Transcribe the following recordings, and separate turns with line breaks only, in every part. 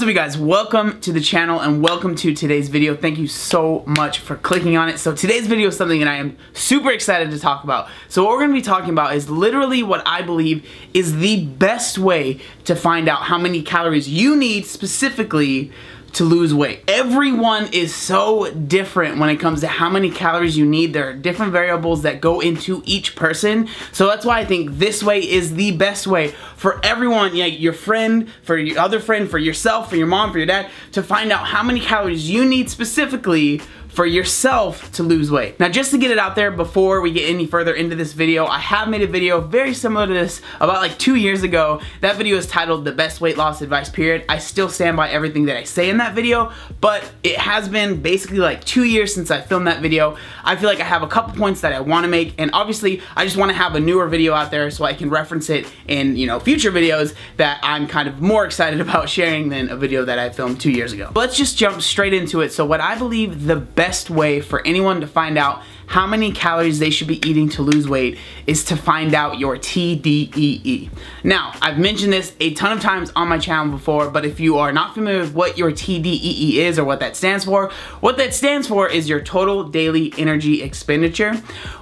up, you guys? Welcome to the channel and welcome to today's video. Thank you so much for clicking on it. So today's video is something that I am super excited to talk about. So what we're going to be talking about is literally what I believe is the best way to find out how many calories you need specifically to lose weight. Everyone is so different when it comes to how many calories you need. There are different variables that go into each person. So that's why I think this way is the best way for everyone, your friend, for your other friend, for yourself, for your mom, for your dad, to find out how many calories you need specifically for yourself to lose weight. Now, just to get it out there before we get any further into this video, I have made a video very similar to this about like 2 years ago. That video is titled The Best Weight Loss Advice Period. I still stand by everything that I say in that video, but it has been basically like 2 years since I filmed that video. I feel like I have a couple points that I want to make, and obviously I just want to have a newer video out there so I can reference it in, future videos that I'm kind of more excited about sharing than a video that I filmed 2 years ago. But let's just jump straight into it. So what I believe the best way for anyone to find out how many calories they should be eating to lose weight is to find out your TDEE. Now, I've mentioned this a ton of times on my channel before, but if you are not familiar with what your TDEE is or what that stands for is your total daily energy expenditure.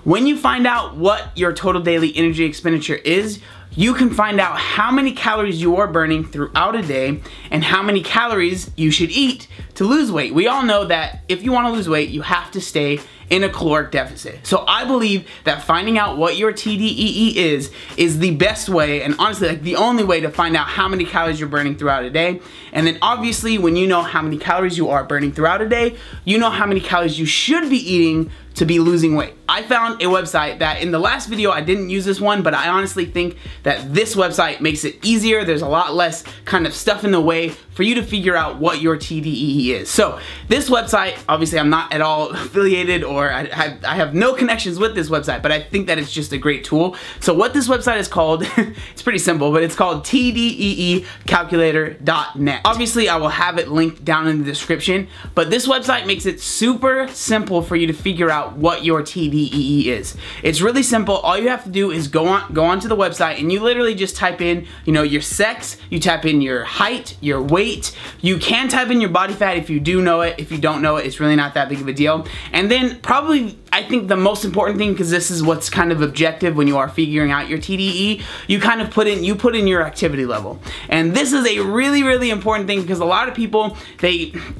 When you find out what your total daily energy expenditure is, you can find out how many calories you are burning throughout a day and how many calories you should eat to lose weight. We all know that if you want to lose weight, you have to stay in a caloric deficit. So I believe that finding out what your TDEE is the best way, and honestly like the only way to find out how many calories you're burning throughout a day. And then obviously when you know how many calories you are burning throughout a day, you know how many calories you should be eating to be losing weight. I found a website that in the last video I didn't use this one, but I honestly think that this website makes it easier. There's a lot less kind of stuff in the way for you to figure out what your TDEE is. So this website, obviously I'm not at all affiliated or I have no connections with this website, but I think that it's just a great tool. So what this website is called, it's pretty simple, but it's called Tdee Calculator.net. Obviously I will have it linked down in the description, but this website makes it super simple for you to figure out what your TDEE is. It's really simple. All you have to do is go onto the website and you literally just type in, your sex, you type in your height, your weight. You can type in your body fat if you do know it. If you don't know it, it's really not that big of a deal. And then probably, I think the most important thing, because this is what's kind of objective when you are figuring out your TDEE, you kind of put in your activity level. And this is a really, really important thing because a lot of people,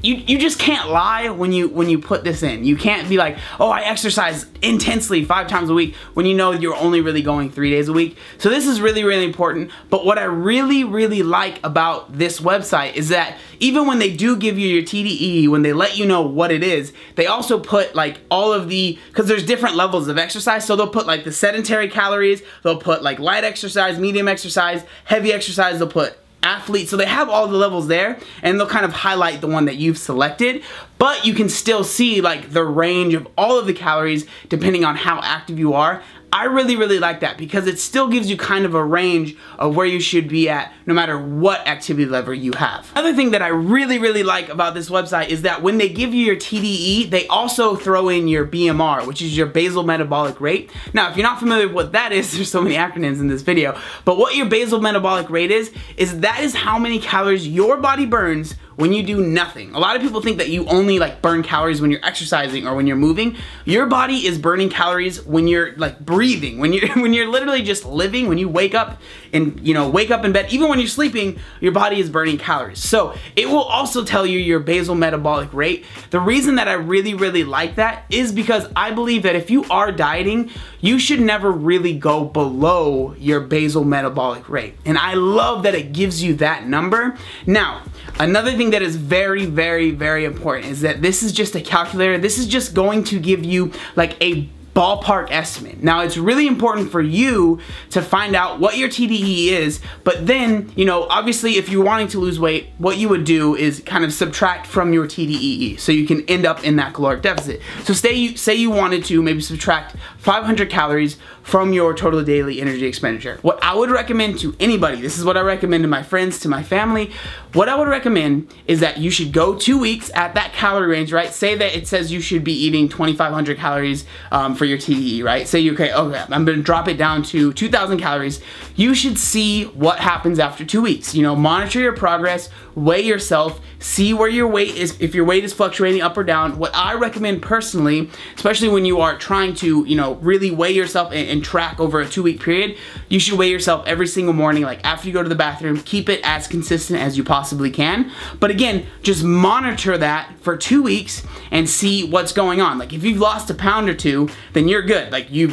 you just can't lie when you put this in. You can't be like, oh, I exercise intensely 5 times a week when you know you're only really going 3 days a week. So this is really, really important. But what I really, really like about this website is that even when they do give you your TDEE, when they let you know what it is, they also put like all of because there's different levels of exercise, so they'll put like the sedentary calories, they'll put like light exercise, medium exercise, heavy exercise, they'll put athlete, so they have all the levels there, and they'll kind of highlight the one that you've selected, but you can still see like the range of all of the calories depending on how active you are. I really, really like that because it still gives you kind of a range of where you should be at no matter what activity level you have. Another thing that I really, really like about this website is that when they give you your TDEE, they also throw in your BMR, which is your basal metabolic rate. Now, if you're not familiar with what that is, there's so many acronyms in this video, but what your basal metabolic rate is that is how many calories your body burns when you do nothing. A lot of people think that you only like burn calories when you're exercising or when you're moving. Your body is burning calories when you're like breathing, when you're literally just living, when you wake up and wake up in bed, even when you're sleeping, your body is burning calories. So it will also tell you your basal metabolic rate. The reason that I really, really like that is because I believe that if you are dieting, you should never really go below your basal metabolic rate. And I love that it gives you that number. Now, another thing that is very, very, very important is that this is just a calculator. This is just going to give you like a ballpark estimate. Now, it's really important for you to find out what your TDEE is, but then, obviously if you're wanting to lose weight, what you would do is kind of subtract from your TDEE so you can end up in that caloric deficit. So say you wanted to maybe subtract 500 calories from your total daily energy expenditure. What I would recommend to anybody, this is what I recommend to my friends, to my family, what I would recommend is that you should go 2 weeks at that calorie range, right? Say that it says you should be eating 2,500 calories for your TDEE, right? Say, okay, I'm gonna drop it down to 2,000 calories. You should see what happens after 2 weeks. You know, monitor your progress, weigh yourself, see where your weight is, if your weight is fluctuating up or down. What I recommend personally, especially when you are trying to, you know, really weigh yourself and track over a 2 week period, you should weigh yourself every single morning, like after you go to the bathroom. Keep it as consistent as you possibly can. But again, just monitor that for 2 weeks and see what's going on. Like if you've lost a pound or two, then you're good. Like you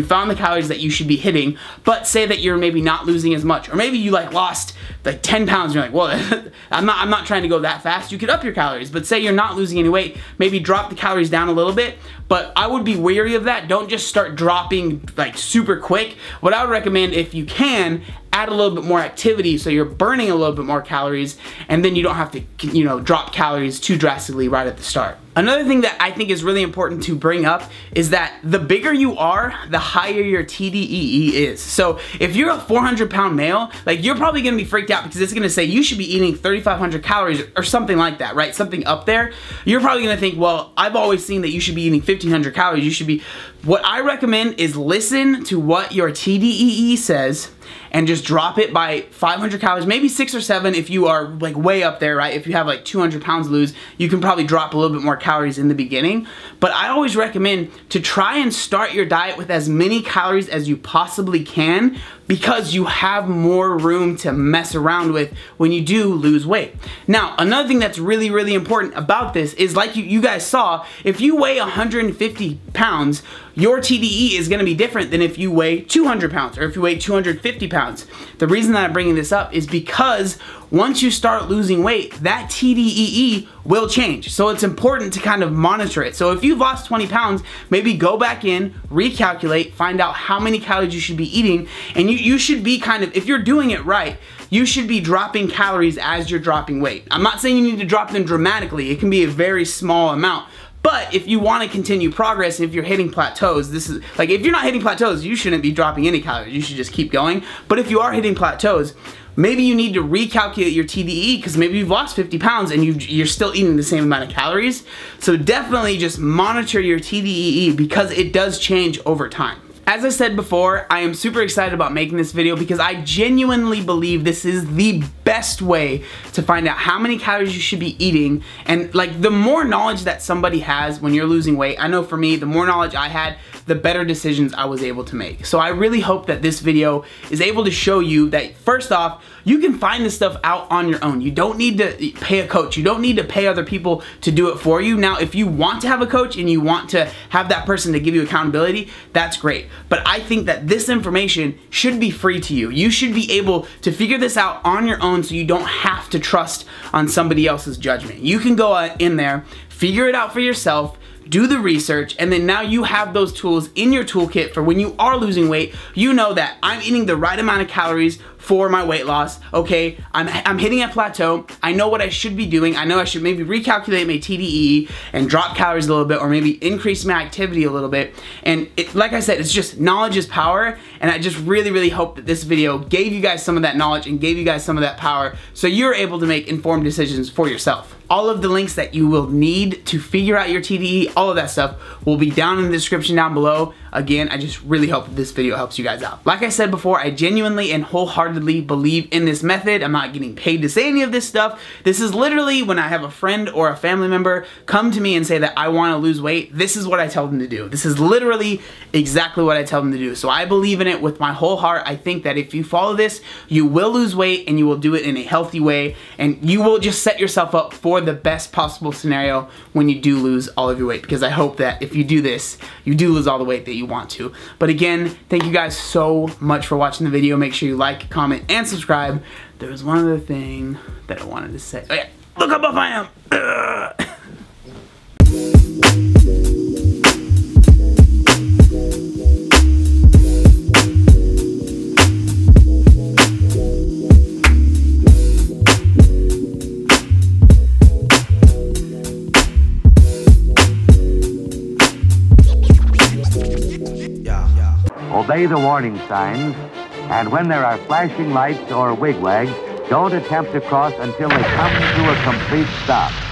found the calories that you should be hitting. But say that you're maybe not losing as much, or maybe you like lost like 10 pounds. You're like, well, I'm not trying to go that fast. You could up your calories, but say you're not losing any weight, maybe drop the calories down a little bit. But I would be wary of that. Don't just start dropping like super quick. What I would recommend, if you can, add a little bit more activity so you're burning a little bit more calories, and then you don't have to, you know, drop calories too drastically right at the start. Another thing that I think is really important to bring up is that the bigger you are, the higher your TDEE is. So if you're a 400-pound male, like you're probably gonna be freaked out because it's gonna say you should be eating 3,500 calories or something like that, right? Something up there. You're probably gonna think, well, I've always seen that you should be eating 1,500 calories. You should be. What I recommend is listen to what your TDEE says and just drop it by 500 calories, maybe 6 or 7 if you are like way up there, right? If you have like 200 pounds to lose, you can probably drop a little bit more calories in the beginning. But I always recommend to try and start your diet with as many calories as you possibly can, because you have more room to mess around with when you do lose weight. Now, another thing that's really, really important about this is, like you guys saw, if you weigh 150 pounds, your TDEE is gonna be different than if you weigh 200 pounds or if you weigh 250 pounds. The reason that I'm bringing this up is because once you start losing weight, that TDEE will change. So it's important to kind of monitor it. So if you've lost 20 pounds, maybe go back in, recalculate, find out how many calories you should be eating, and you should be kind of, if you're doing it right, you should be dropping calories as you're dropping weight. I'm not saying you need to drop them dramatically. It can be a very small amount. But if you want to continue progress, if you're hitting plateaus, this is like, if you're not hitting plateaus, you shouldn't be dropping any calories. You should just keep going. But if you are hitting plateaus, maybe you need to recalculate your TDEE, because maybe you've lost 50 pounds and you're still eating the same amount of calories. So definitely just monitor your TDEE, because it does change over time. As I said before, I am super excited about making this video because I genuinely believe this is the best way to find out how many calories you should be eating. And like, the more knowledge that somebody has when you're losing weight, I know for me, the more knowledge I had, the better decisions I was able to make. So I really hope that this video is able to show you that, first off, you can find this stuff out on your own. You don't need to pay a coach. You don't need to pay other people to do it for you. Now, if you want to have a coach and you want to have that person to give you accountability, that's great. But I think that this information should be free to you. You should be able to figure this out on your own, so you don't have to trust on somebody else's judgment. You can go in there, figure it out for yourself, do the research, and then now you have those tools in your toolkit for when you are losing weight. You know that I'm eating the right amount of calories for my weight loss. Okay, I'm hitting a plateau. I know what I should be doing. I know I should maybe recalculate my TDEE and drop calories a little bit, or maybe increase my activity a little bit. And like I said, it's just knowledge is power, and I just really, really hope that this video gave you guys some of that knowledge and gave you guys some of that power, so you're able to make informed decisions for yourself. All of the links that you will need to figure out your TDEE, all of that stuff will be down in the description down below. Again, I just really hope that this video helps you guys out. Like I said before, I genuinely and wholeheartedly believe in this method. I'm not getting paid to say any of this stuff. This is literally when I have a friend or a family member come to me and say that I want to lose weight, this is what I tell them to do. This is literally exactly what I tell them to do. So I believe in it with my whole heart. I think that if you follow this, you will lose weight, and you will do it in a healthy way, and you will just set yourself up for the best possible scenario when you do lose all of your weight, because I hope that if you do this, you do lose all the weight that you want to. But again, thank you guys so much for watching the video. Make sure you like, comment, and subscribe. There was one other thing that I wanted to say. Oh yeah, look how buff I am.
Obey the warning signs, and when there are flashing lights or wigwags, don't attempt to cross until they come to a complete stop.